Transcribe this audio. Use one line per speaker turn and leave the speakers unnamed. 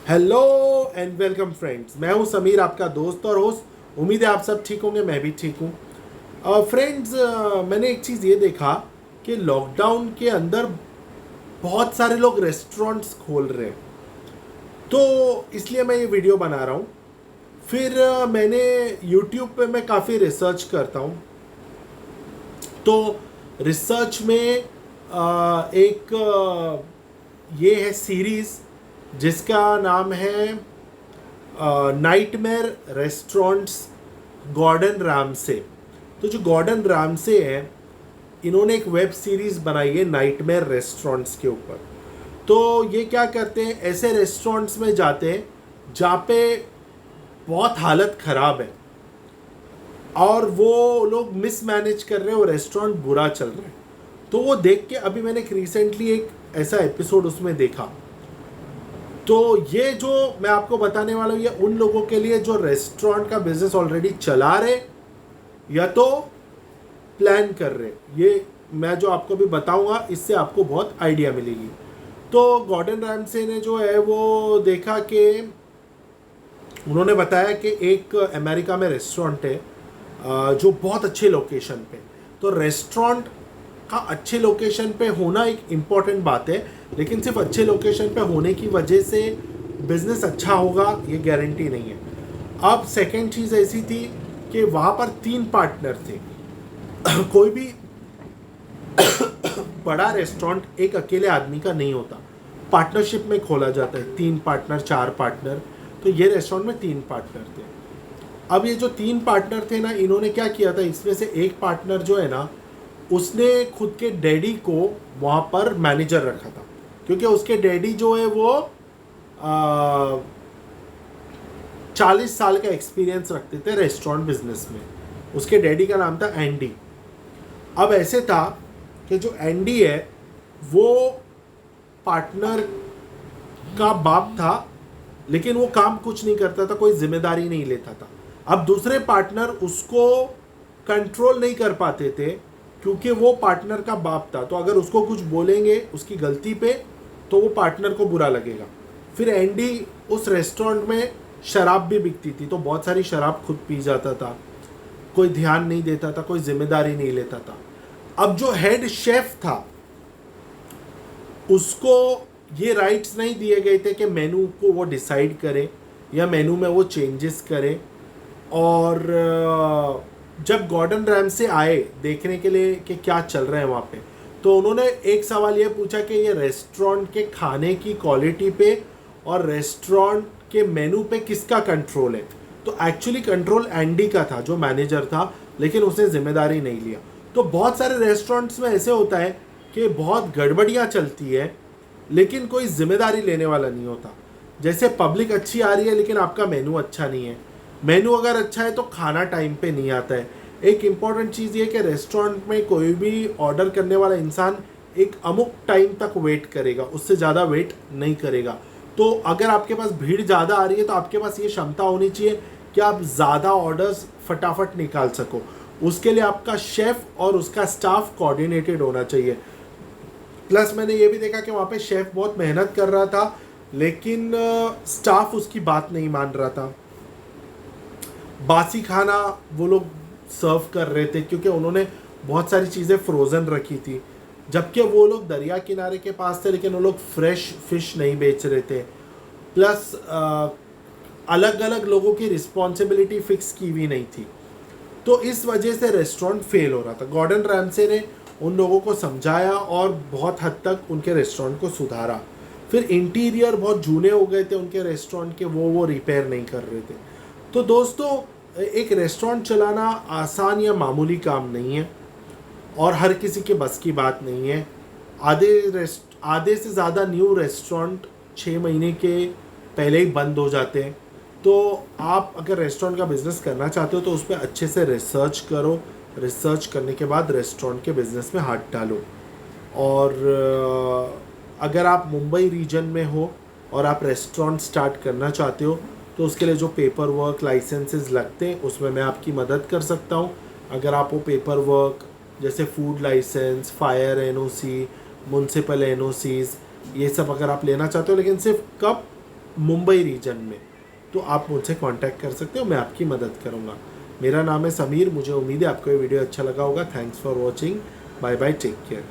Hello and welcome friends. मैं हूं समीर, आपका दोस्त और होस्ट। उम्मीद है आप सब ठीक होंगे, मैं भी ठीक हूं। फ्रेंड्स, मैंने एक चीज़ ये देखा कि लॉकडाउन के अंदर बहुत सारे लोग रेस्टोरेंट्स खोल रहे हैं, तो इसलिए मैं ये वीडियो बना रहा हूँ। फिर मैंने यूट्यूब पे मैं काफ़ी रिसर्च करता हूँ, तो रिसर्च में ये है सीरीज़ जिसका नाम है नाइटमेयर रेस्टोरेंट्स, गॉर्डन रामसे। तो जो गॉर्डन रामसे है, इन्होंने एक वेब सीरीज़ बनाई है नाइटमेयर रेस्टोरेंट्स के ऊपर। तो ये क्या करते हैं, ऐसे रेस्टोरेंट्स में जाते हैं जहाँ पे बहुत हालत ख़राब है और वो लोग मिसमैनेज कर रहे हैं, वो रेस्टोरेंट बुरा चल रहा है। तो वो देख के अभी मैंने रिसेंटली एक ऐसा एपिसोड उसमें देखा। तो ये जो मैं आपको बताने वाला हूँ, ये उन लोगों के लिए जो रेस्टोरेंट का बिजनेस ऑलरेडी चला रहे या तो प्लान कर रहे। ये मैं जो आपको भी बताऊंगा, इससे आपको बहुत आइडिया मिलेगी। तो गॉर्डन रैमसे ने जो है वो देखा कि उन्होंने बताया कि एक अमेरिका में रेस्टोरेंट है जो बहुत अच्छे लोकेशन पे। तो रेस्टोरेंट का अच्छे लोकेशन पे होना एक इम्पॉर्टेंट बात है, लेकिन सिर्फ अच्छे लोकेशन पे होने की वजह से बिजनेस अच्छा होगा ये गारंटी नहीं है। अब सेकंड चीज़ ऐसी थी कि वहाँ पर 3 पार्टनर थे। कोई भी बड़ा रेस्टोरेंट एक अकेले आदमी का नहीं होता, पार्टनरशिप में खोला जाता है। 3 पार्टनर, 4 पार्टनर। तो ये रेस्टोरेंट में 3 पार्टनर थे। अब ये जो 3 पार्टनर थे ना, इन्होंने क्या किया था, इसमें से एक पार्टनर जो है ना, उसने खुद के डैडी को वहाँ पर मैनेजर रखा था, क्योंकि उसके डैडी जो है वो 40 साल का एक्सपीरियंस रखते थे रेस्टोरेंट बिजनेस में। उसके डैडी का नाम था एंडी। अब ऐसे था कि जो एंडी है वो पार्टनर का बाप था, लेकिन वो काम कुछ नहीं करता था, कोई जिम्मेदारी नहीं लेता था। अब दूसरे पार्टनर उसको कंट्रोल नहीं कर पाते थे, क्योंकि वो पार्टनर का बाप था। तो अगर उसको कुछ बोलेंगे उसकी गलती पे, तो वो पार्टनर को बुरा लगेगा। फिर एंडी उस रेस्टोरेंट में शराब भी बिकती थी, तो बहुत सारी शराब खुद पी जाता था, कोई ध्यान नहीं देता था, कोई जिम्मेदारी नहीं लेता था। अब जो हेड शेफ था, उसको ये राइट्स नहीं दिए गए थे कि मेनू को वो डिसाइड करे या मेनू में वो चेंजेस करे। और जब गॉर्डन रैमसे आए देखने के लिए कि क्या चल रहा है वहाँ पे, तो उन्होंने एक सवाल ये पूछा कि ये रेस्टोरेंट के खाने की क्वालिटी पे और रेस्टोरेंट के मेनू पे किसका कंट्रोल है। तो एक्चुअली कंट्रोल एंडी का था, जो मैनेजर था, लेकिन उसने जिम्मेदारी नहीं लिया। तो बहुत सारे रेस्टोरेंट्स में ऐसे होता है कि बहुत गड़बड़ियाँ चलती है, लेकिन कोई जिम्मेदारी लेने वाला नहीं होता। जैसे पब्लिक अच्छी आ रही है लेकिन आपका मेनू अच्छा नहीं है। मेनू अगर अच्छा है तो खाना टाइम पे नहीं आता है। एक इम्पॉर्टेंट चीज़ ये कि रेस्टोरेंट में कोई भी ऑर्डर करने वाला इंसान एक अमुक टाइम तक वेट करेगा, उससे ज़्यादा वेट नहीं करेगा। तो अगर आपके पास भीड़ ज़्यादा आ रही है तो आपके पास ये क्षमता होनी चाहिए कि आप ज़्यादा ऑर्डर्स फटाफट निकाल सको। उसके लिए आपका शेफ़ और उसका स्टाफ कोऑर्डिनेटेड होना चाहिए। प्लस मैंने ये भी देखा कि वहाँ पे शेफ़ बहुत मेहनत कर रहा था, लेकिन स्टाफ उसकी बात नहीं मान रहा था। बासी खाना वो लोग सर्व कर रहे थे, क्योंकि उन्होंने बहुत सारी चीज़ें फ्रोज़न रखी थी, जबकि वो लोग दरिया किनारे के पास थे, लेकिन वो लोग फ्रेश फिश नहीं बेच रहे थे। प्लस अलग अलग लोगों की रिस्पॉन्सिबिलिटी फिक्स की हुई नहीं थी। तो इस वजह से रेस्टोरेंट फेल हो रहा था। गॉर्डन रैमसे ने उन लोगों को समझाया और बहुत हद तक उनके रेस्टोरेंट को सुधारा। फिर इंटीरियर बहुत जूने हो गए थे उनके रेस्टोरेंट के, वो रिपेयर नहीं कर रहे थे। तो दोस्तों, एक रेस्टोरेंट चलाना आसान या मामूली काम नहीं है और हर किसी के बस की बात नहीं है। आधे से ज़्यादा न्यू रेस्टोरेंट 6 महीने के पहले ही बंद हो जाते हैं। तो आप अगर रेस्टोरेंट का बिज़नेस करना चाहते हो तो उस पर अच्छे से रिसर्च करो। रिसर्च करने के बाद रेस्टोरेंट के बिज़नेस में हाथ डालो। और अगर आप मुंबई रीजन में हो और आप रेस्टोरेंट स्टार्ट करना चाहते हो, तो उसके लिए जो पेपर वर्क, लाइसेंसेस लगते हैं, उसमें मैं आपकी मदद कर सकता हूँ। अगर आप वो पेपर वर्क जैसे food licence, fire NOC, municipal NOCs, ये सब अगर आप लेना चाहते हो, लेकिन सिर्फ कब, मुंबई रीजन में, तो आप मुझसे कांटेक्ट कर सकते हो, मैं आपकी मदद करूँगा। मेरा नाम है समीर, मुझे उम्मीद है आपको ये वीडियो अच्छा लगा होगा। Thanks for watching, bye bye, take care.